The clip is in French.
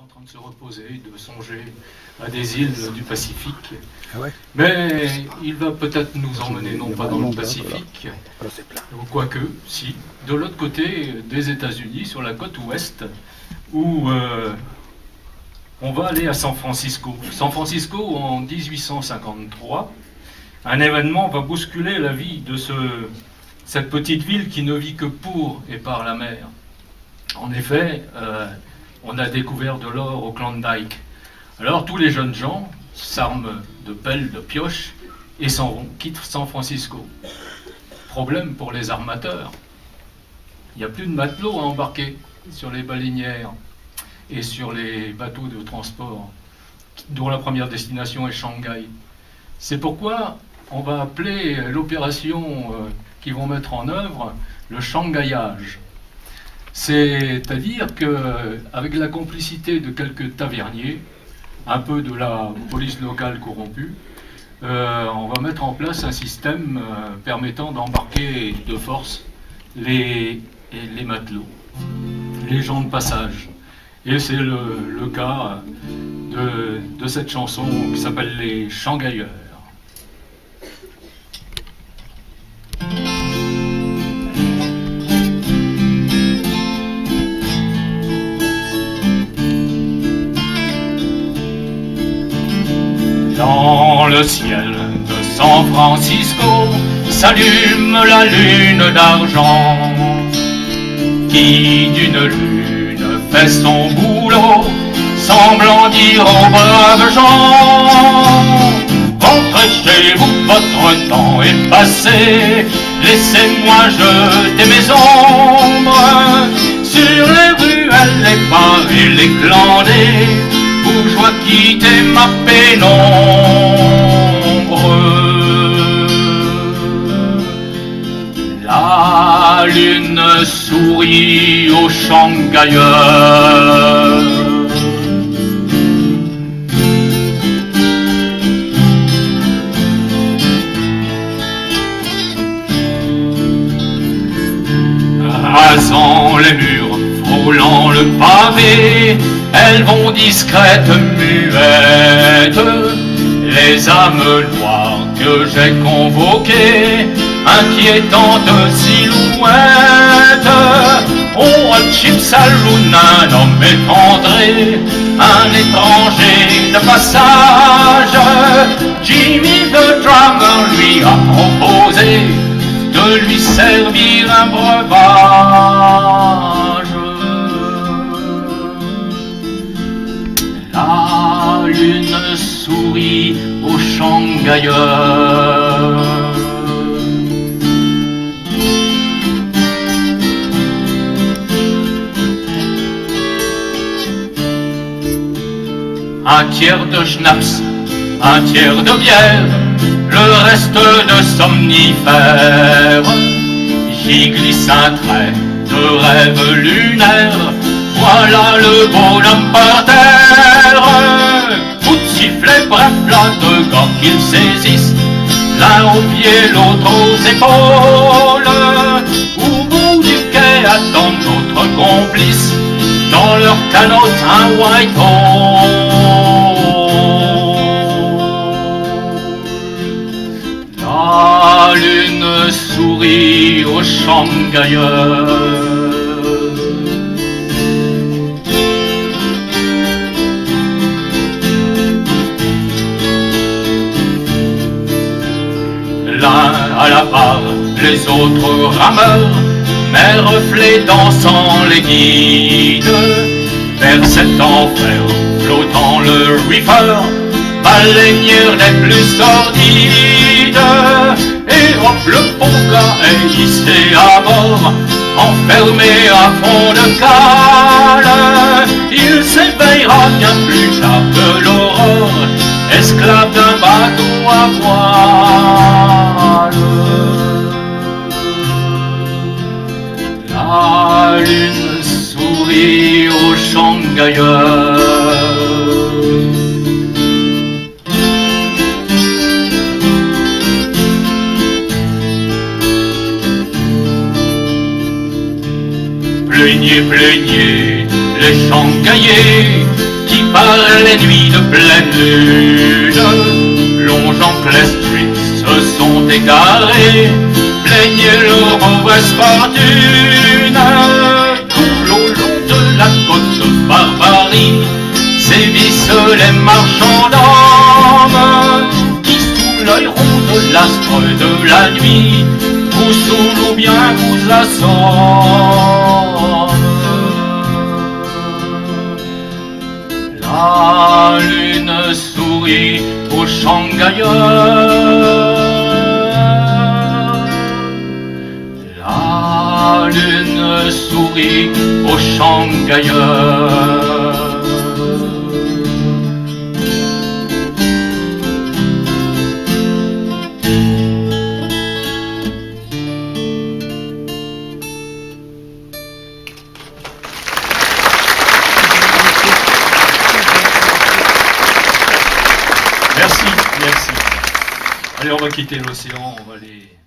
en train de se reposer, de songer à des îles du Pacifique. Ah ouais. Mais il va peut-être nous emmener non pas dans le Pacifique, ou quoique, si, de l'autre côté des États-Unis, sur la côte ouest, où on va aller à San Francisco. San Francisco, en 1853, un événement va bousculer la vie de cette petite ville qui ne vit que pour et par la mer. En effet, on a découvert de l'or au Klondike. Alors tous les jeunes gens s'arment de pelles, de pioches et s'en vont, quittent San Francisco. Problème pour les armateurs. Il n'y a plus de matelots à embarquer sur les baleinières et sur les bateaux de transport, dont la première destination est Shanghai. C'est pourquoi on va appeler l'opération qu'ils vont mettre en œuvre le Shanghaiage. C'est-à-dire qu'avec la complicité de quelques taverniers, un peu de la police locale corrompue, on va mettre en place un système permettant d'embarquer de force les matelots, les gens de passage. Et c'est le cas de cette chanson qui s'appelle les Shanghaieurs. Dans le ciel de San Francisco s'allume la lune d'argent qui d'une lune fait son boulot, semblant dire aux braves gens: rentrez chez vous, votre temps est passé, laissez-moi jeter mes ombres sur les ruelles, les bars et les glandés, où je vois quitter ma pénombre. La lune sourit aux Shanghaieurs. Rasant les murs, frôlant le pavé, elles vont discrètes, muettes, les âmes noires que j'ai convoquées, inquiétantes silhouettes. Au Chip Saloon, un homme est entré, un étranger de passage. Jimmy the drummer lui a proposé de lui servir un breuvage. La lune sourit aux Shanghaieurs. Un tiers de schnapps, un tiers de bière, le reste de somnifères. J'y glisse un trait de rêve lunaire, voilà le bonhomme par terre. Coup de sifflet, bref, là deux gars qu'ils saisissent, l'un aux pieds, l'autre aux épaules. Au bout du quai attendent d'autres complices, dans leur canotte un white hole. La lune sourit aux Shanghaieurs. L'un à la barre, les autres rameurs, mais reflets dansant les guides vers cet enfer flottant le reefer, baleinière des plus sordides. Et hop, le pauvre gars est hissé à bord, enfermé à fond de cale. Il s'éveillera bien plus tard que l'aurore, esclave d'un bateau à voile. La lune sourit aux Shanghaieurs. Plaignez, plaignez les Shanghaiais, les nuits de pleine lune, longeant Clay Street, se sont égarés, plaignaient leur mauvaise fortune. Tout au long de la côte de Barbarie sévissent les marchands d'hommes, qui sous l'œil rond de l'astre de la nuit vous saoulent ou bien vous assomment. La lune sourit aux Shanghaïens, la lune sourit aux Shanghaïens. Merci, merci. Allez, on va quitter l'océan, on va aller...